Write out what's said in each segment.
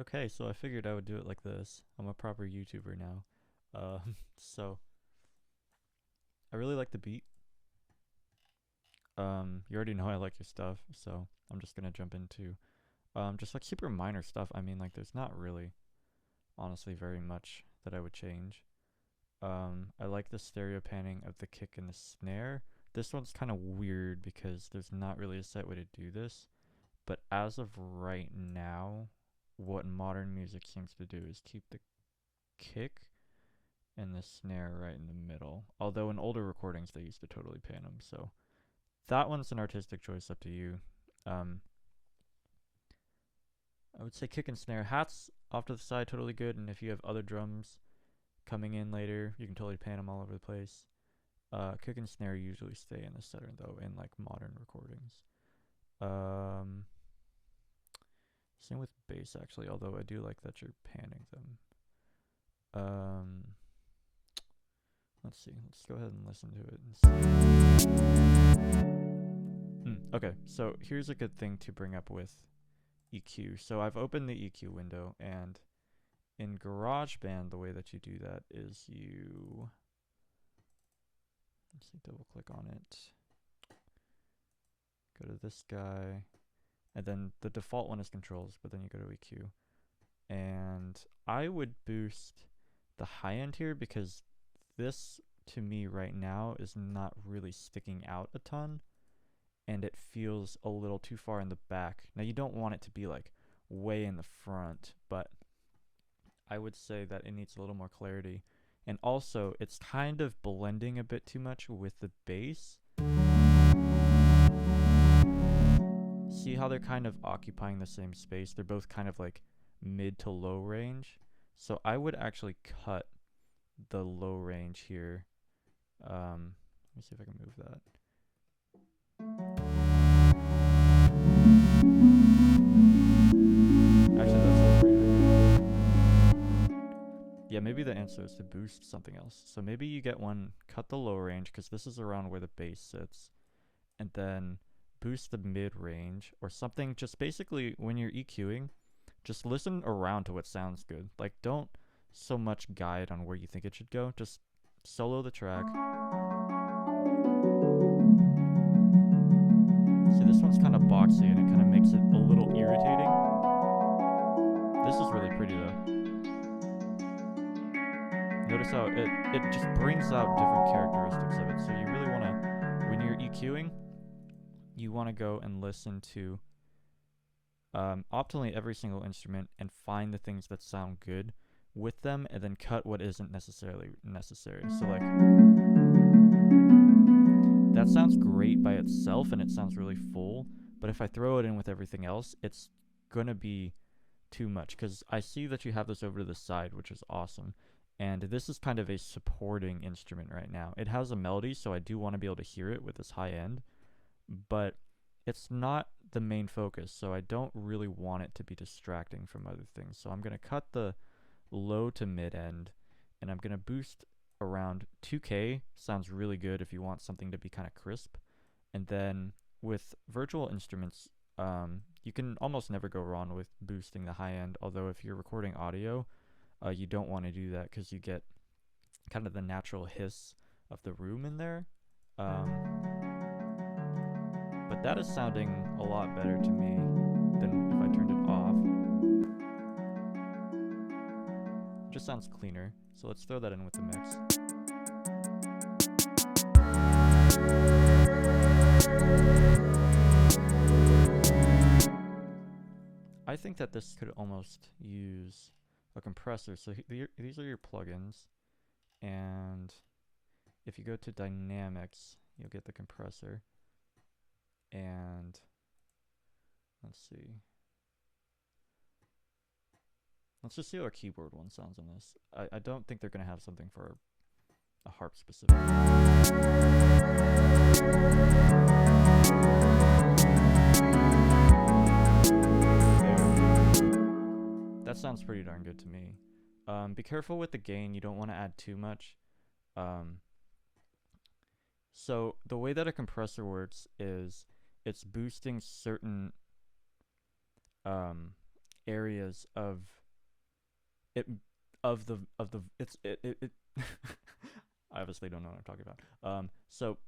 Okay, so I figured I would do it like this. I'm a proper YouTuber now. So I really like the beat. You already know I like your stuff, so I'm just gonna jump into just like super minor stuff. I mean, like there's not really, honestly, very much that I would change. I like the stereo panning of the kick and the snare. This one's kind of weird because there's not really a set way to do this. But as of right now, what modern music seems to do is keep the kick and the snare right in the middle. Although in older recordings they used to totally pan them, so that one's an artistic choice, up to you. Um, I would say kick and snare, hats off to the side, totally good. And if you have other drums coming in later, you can totally pan them all over the place. Kick and snare usually stay in the center though in like modern recordings. Um, Same with bass actually, although I do like that you're panning them. Um, let's see. Let's go ahead and listen to it and see. Okay, so here's a good thing to bring up with EQ. So I've opened the EQ window, and in GarageBand, the way that you do that is you, let's see, double click on it, go to this guy, and then the default one is controls, but then you go to EQ. And I would boost the high end here because this to me right now is not really sticking out a ton, and it feels a little too far in the back. Now you don't want it to be like way in the front, but I would say that it needs a little more clarity. And also it's kind of blending a bit too much with the bass. See how they're kind of occupying the same space? They're both kind of like mid to low range. So I would actually cut the low range here. Let me see if I can move that. Actually, that's pretty good. Yeah, maybe the answer is to boost something else. So maybe you get one, cut the low range, because this is around where the bass sits, and then boost the mid range or something. Just basically, when you're EQing, just listen around to what sounds good. Like, don't so much guide on where you think it should go. Just solo the track. See, this one's kind of boxy and it kind of makes it a little irritating. This is really pretty though. Notice how it just brings out different characteristics of it. So you really want to, when you're EQing, you want to go and listen to optimally every single instrument and find the things that sound good with them, and then cut what isn't necessarily necessary. So like, that sounds great by itself and it sounds really full, but if I throw it in with everything else, it's gonna be too much, because I see that you have this over to the side, which is awesome. And this is kind of a supporting instrument right now. It has a melody, so I do want to be able to hear it with this high end, but it's not the main focus, so I don't really want it to be distracting from other things. So I'm going to cut the low to mid end, and I'm going to boost around 2K. Sounds really good if you want something to be kind of crisp. And then with virtual instruments, you can almost never go wrong with boosting the high end, although if you're recording audio, you don't want to do that because you get kind of the natural hiss of the room in there. But that is sounding a lot better to me than if I turned it off. It just sounds cleaner. So let's throw that in with the mix. I think that this could almost use a compressor. So these are your plugins, and if you go to dynamics, you'll get the compressor. And let's see. Let's just see how our keyboard one sounds on this. I don't think they're going to have something for a harp specific. That sounds pretty darn good to me. Be careful with the gain. You don't want to add too much. So the way that a compressor works is it's boosting certain areas of it of the it I obviously don't know what I'm talking about. So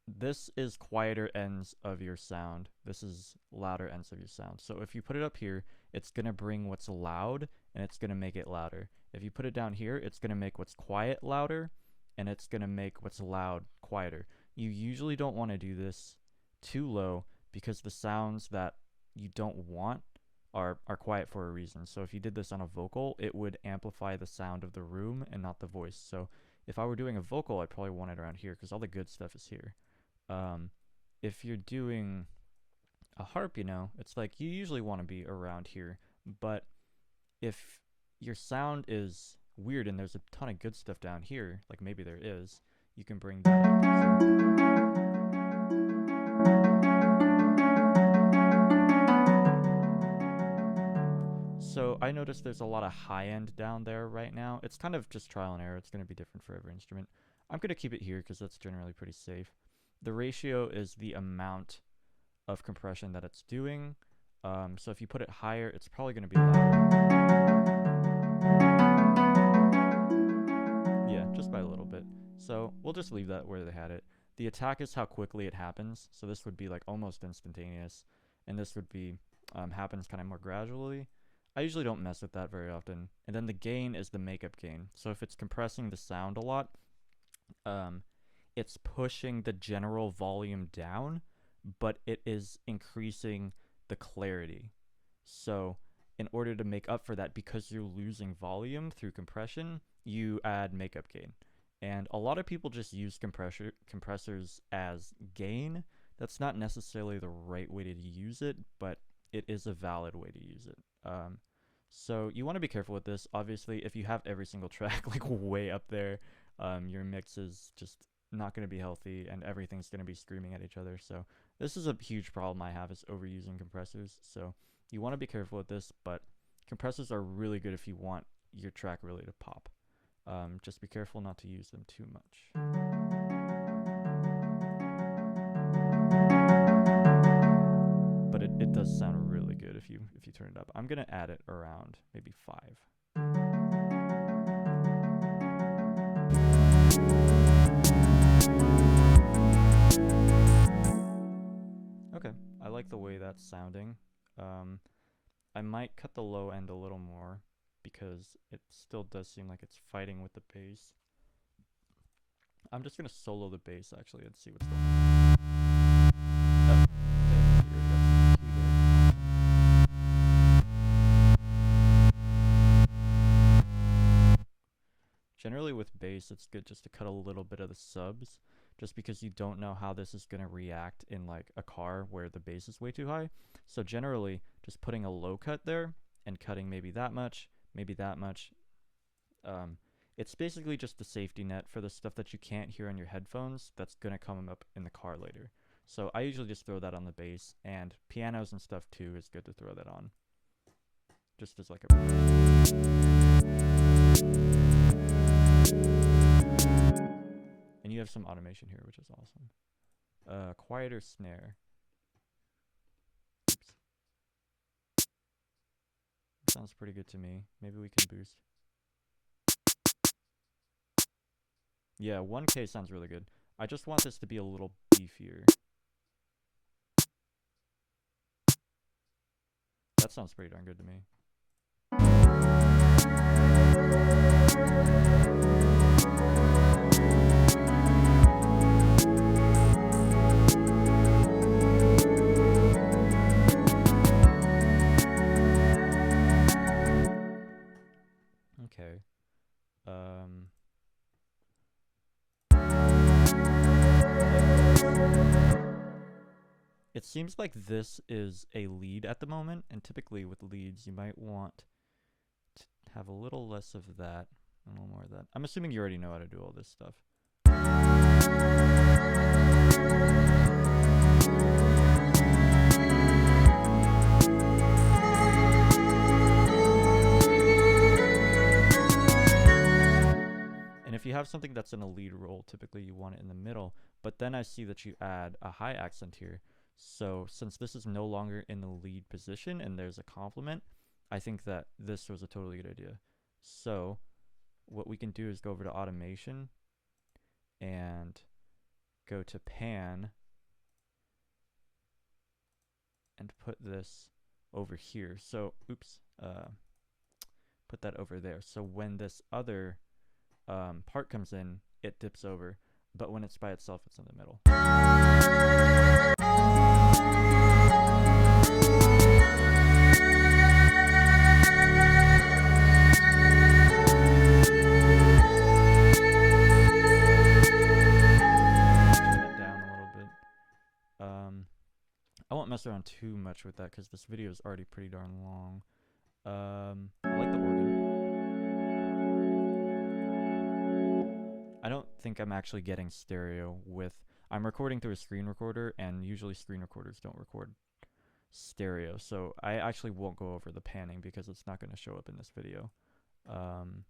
this is quieter ends of your sound. This is louder ends of your sound. So if you put it up here, it's going to bring what's loud and it's going to make it louder. If you put it down here, it's going to make what's quiet louder and it's going to make what's loud quieter. You usually don't want to do this too low because the sounds that you don't want are quiet for a reason. So if you did this on a vocal, it would amplify the sound of the room and not the voice. So if I were doing a vocal, I'd probably want it around here because all the good stuff is here. If you're doing a harp, you know, it's like you usually want to be around here. But if your sound is weird and there's a ton of good stuff down here, like maybe there is, you can bring that up. So I noticed there's a lot of high end down there right now. It's kind of just trial and error. It's going to be different for every instrument. I'm going to keep it here because that's generally pretty safe. The ratio is the amount of compression that it's doing. So if you put it higher, it's probably going to be louder. Yeah, just by a little bit. So we'll just leave that where they had it. The attack is how quickly it happens. So this would be like almost instantaneous. And this would be happens kind of more gradually. I usually don't mess with that very often. And then the gain is the makeup gain. So if it's compressing the sound a lot, it's pushing the general volume down, but it is increasing the clarity. So in order to make up for that, because you're losing volume through compression, you add makeup gain. And a lot of people just use compressors as gain. That's not necessarily the right way to use it, but it is a valid way to use it. So you want to be careful with this. Obviously, if you have every single track like way up there, your mix is just not going to be healthy and everything's going to be screaming at each other. So this is a huge problem I have, is overusing compressors. So you want to be careful with this, but compressors are really good if you want your track really to pop. Just be careful not to use them too much. But it does sound really good if you turn it up. I'm gonna add it around maybe 5. Okay, I like the way that's sounding. I might cut the low end a little more because it still does seem like it's fighting with the bass. I'm just gonna solo the bass actually and see what's going on. Oh, okay, you already got some cue there. Generally with bass, it's good just to cut a little bit of the subs, just because you don't know how this is gonna react in like a car where the bass is way too high. So generally, just putting a low cut there and cutting maybe that much, maybe that much. It's basically just the safety net for the stuff that you can't hear on your headphones that's gonna come up in the car later. So I usually just throw that on the bass, and pianos and stuff too is good to throw that on. Just as like a... And you have some automation here, which is awesome. Quieter snare. Oops. Sounds pretty good to me. Maybe we can boost. Yeah, 1K sounds really good. I just want this to be a little beefier. That sounds pretty darn good to me. Okay. It seems like this is a lead at the moment, and typically with leads you might want to have a little less of that and a little more of that. I'm assuming you already know how to do all this stuff. And if you have something that's in a lead role, typically you want it in the middle, but then I see that you add a high accent here. So since this is no longer in the lead position and there's a complement, I think that this was a totally good idea. So what we can do is go over to automation and go to pan and put this over here. So oops, put that over there. So when this other part comes in, it dips over, but when it's by itself, it's in the middle. Turn it down a little bit. I won't mess around too much with that because this video is already pretty darn long. I like the organ. I don't think I'm actually getting stereo with... I'm recording through a screen recorder, and usually screen recorders don't record stereo, so I actually won't go over the panning because it's not going to show up in this video. And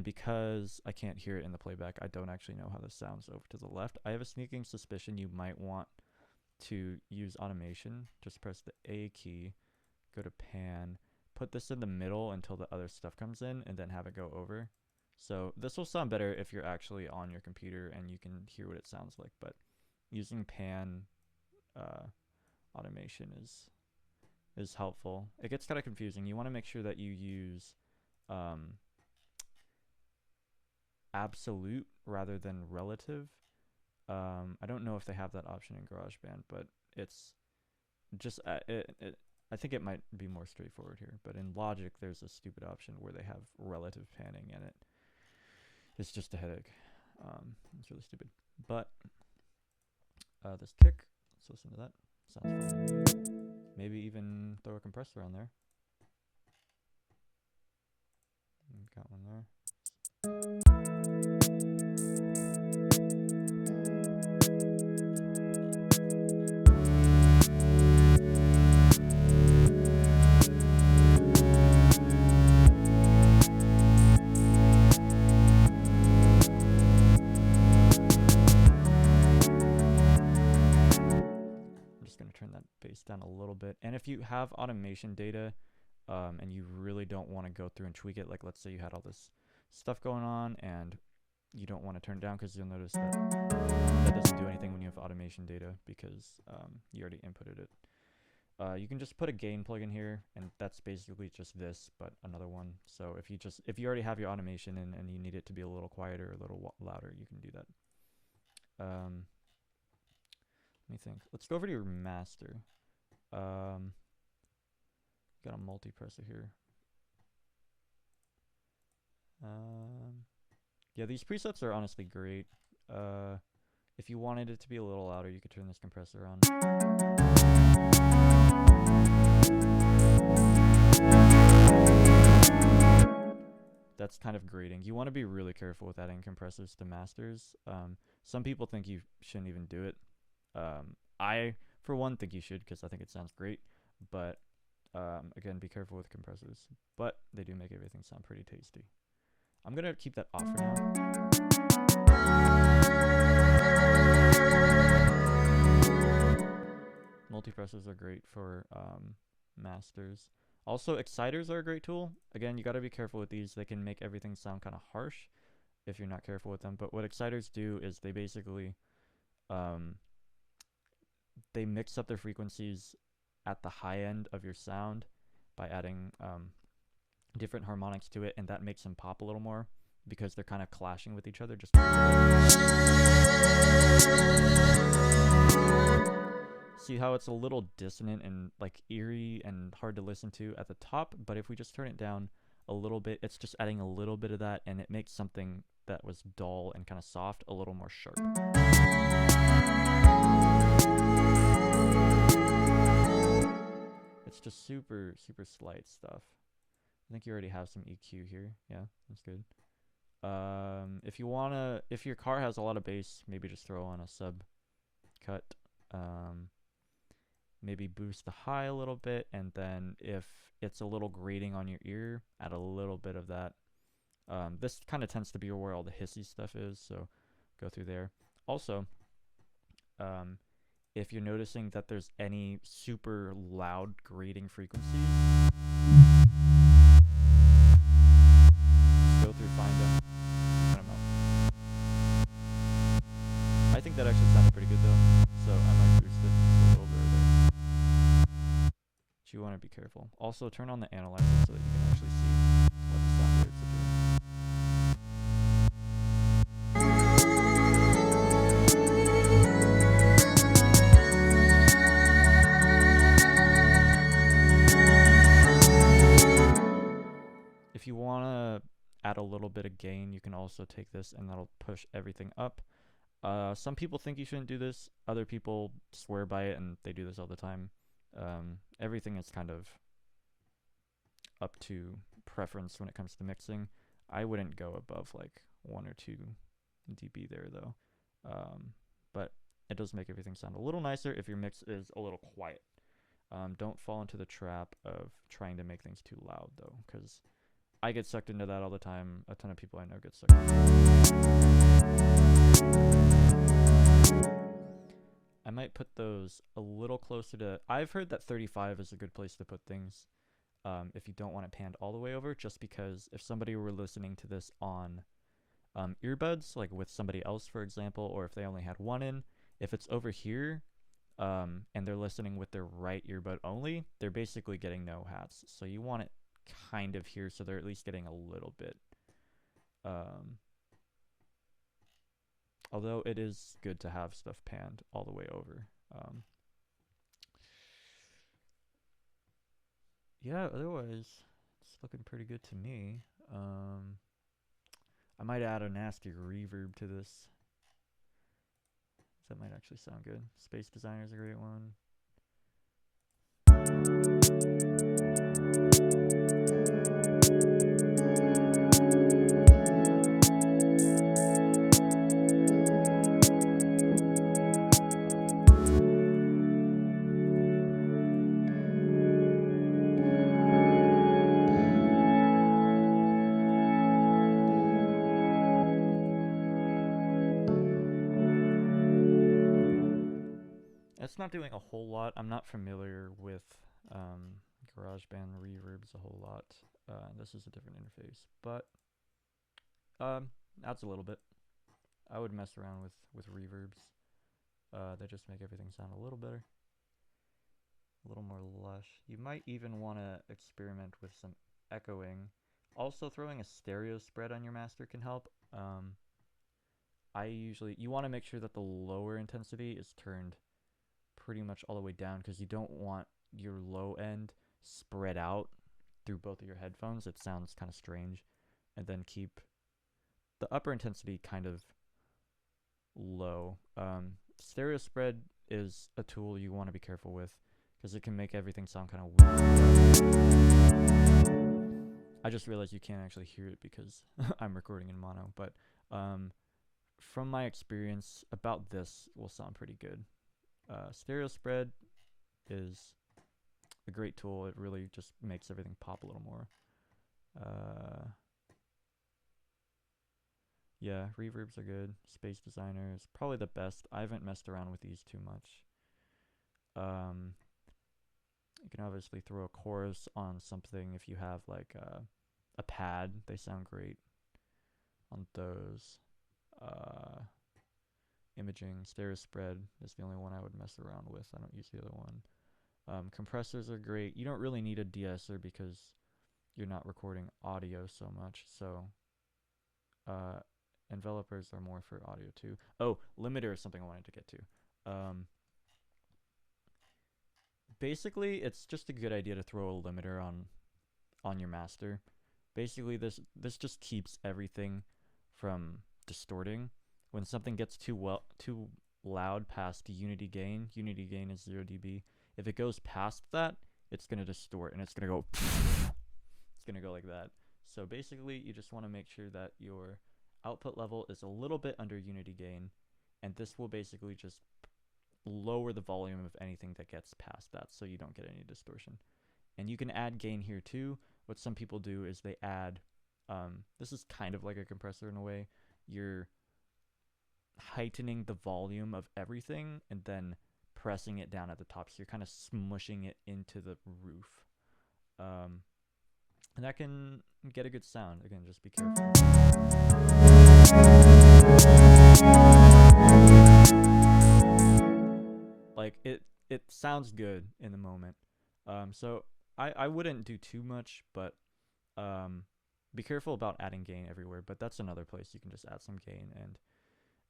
because I can't hear it in the playback, I don't actually know how this sounds over to the left. I have a sneaking suspicion you might want to use automation. Just press the A key, go to pan, put this in the middle until the other stuff comes in, and then have it go over. So this will sound better if you're actually on your computer and you can hear what it sounds like, but using pan automation is helpful. It gets kind of confusing. You want to make sure that you use absolute rather than relative. I don't know if they have that option in GarageBand, but it's just I think it might be more straightforward here. But in Logic, there's a stupid option where they have relative panning, and it's just a headache. It's really stupid. But this kick, let's listen to that. Sounds fun to me. Maybe even throw a compressor on there. Got one there. Down a little bit. And if you have automation data and you really don't want to go through and tweak it, like let's say you had all this stuff going on and you don't want to turn it down, because you'll notice that that doesn't do anything when you have automation data because you already inputted it. You can just put a gain plugin here, and that's basically just this, but another one. So if you already have your automation and you need it to be a little quieter or a little louder, you can do that. Let me think. Let's go over to your master. Got a multipressor here. Yeah, these presets are honestly great. If you wanted it to be a little louder, you could turn this compressor on. That's kind of grating. You want to be really careful with adding compressors to masters. Some people think you shouldn't even do it. I, for one, think you should because I think it sounds great. But again, be careful with compressors. But they do make everything sound pretty tasty. I'm going to keep that off for now. Multipressors are great for masters. Also, exciters are a great tool. Again, you got to be careful with these. They can make everything sound kind of harsh if you're not careful with them. But what exciters do is they basically they mix up their frequencies at the high end of your sound by adding different harmonics to it, and that makes them pop a little more because they're kind of clashing with each other. Just see how it's a little dissonant and like eerie and hard to listen to at the top, but if we just turn it down a little bit, it's just adding a little bit of that, and it makes something that was dull and kind of soft a little more sharp. It's just super, super slight stuff. I think you already have some EQ here. Yeah, that's good. If your car has a lot of bass, maybe just throw on a sub cut. Maybe boost the high a little bit, and then if it's a little grating on your ear, add a little bit of that. This kind of tends to be where all the hissy stuff is, so go through there. Also, if you're noticing that there's any super loud grating frequencies, just go through, find them, turn them up. I think that actually sounded pretty good though, so I might boost it just a little bit there. But you want to be careful. Also, turn on the analyzer so that you can actually see what the sound waves are doing. If you want to add a little bit of gain, you can also take this and that'll push everything up. Some people think you shouldn't do this. Other people swear by it and they do this all the time. Everything is kind of up to preference when it comes to mixing. I wouldn't go above like 1 or 2 dB there though. But it does make everything sound a little nicer if your mix is a little quiet. Don't fall into the trap of trying to make things too loud though, because I get sucked into that all the time. A ton of people I know get sucked into that. I might put those a little closer to... I've heard that 35 is a good place to put things if you don't want it panned all the way over, just because if somebody were listening to this on earbuds, like with somebody else, for example, or if they only had one in, if it's over here and they're listening with their right earbud only, they're basically getting no hats. So you want it kind of here so they're at least getting a little bit. Although it is good to have stuff panned all the way over. Yeah, otherwise it's looking pretty good to me. I might add a nasty reverb to this. That might actually sound good. Space Designer is a great one. It's not doing a whole lot. I'm not familiar with GarageBand reverbs a whole lot. This is a different interface, but adds a little bit. I would mess around with reverbs. They just make everything sound a little better, a little more lush. You might even want to experiment with some echoing. Also, throwing a stereo spread on your master can help. You want to make sure that the lower intensity is turned pretty much all the way down, because you don't want your low end spread out through both of your headphones. It sounds kind of strange. And then keep the upper intensity kind of low. Stereo spread is a tool you want to be careful with, because it can make everything sound kind of weird. I just realized you can't actually hear it because I'm recording in mono, but from my experience, about this will sound pretty good. Stereo spread is a great tool. It really just makes everything pop a little more. Yeah, reverbs are good. Space Designer is probably the best. I haven't messed around with these too much. You can obviously throw a chorus on something if you have like a pad. They sound great on those. Imaging, stereo spread is the only one I would mess around with. I don't use the other one. Compressors are great. You don't really need a de-esser because you're not recording audio so much. So envelopers are more for audio too. Oh, limiter is something I wanted to get to. Basically, it's just a good idea to throw a limiter on your master. Basically, this just keeps everything from distorting. When something gets too loud past unity gain is 0 dB. If it goes past that, it's gonna distort and it's gonna go. It's gonna go like that. So basically, you just want to make sure that your output level is a little bit under unity gain, and this will basically just lower the volume of anything that gets past that, so you don't get any distortion. And you can add gain here too. What some people do is they add. This is kind of like a compressor in a way. You're heightening the volume of everything and then pressing it down at the top, so you're kind of smushing it into the roof. And that can get a good sound. Again, just be careful. Like it sounds good in the moment. So I wouldn't do too much, but be careful about adding gain everywhere. But that's another place you can just add some gain. And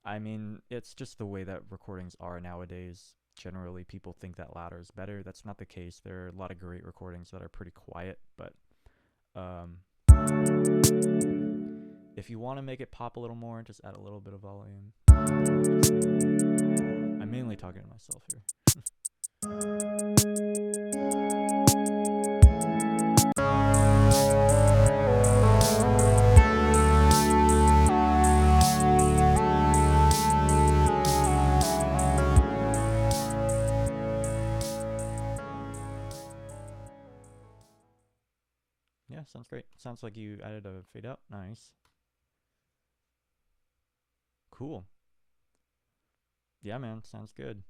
I mean, it's just the way that recordings are nowadays. Generally, people think that louder is better. That's not the case. There are a lot of great recordings that are pretty quiet, but if you want to make it pop a little more, just add a little bit of volume. I'm mainly talking to myself here. Yeah, sounds great. Sounds like you added a fade out. Nice. Cool. Yeah, man, sounds good.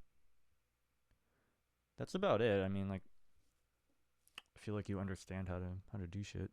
That's about it. I mean, like, I feel like you understand how to do shit.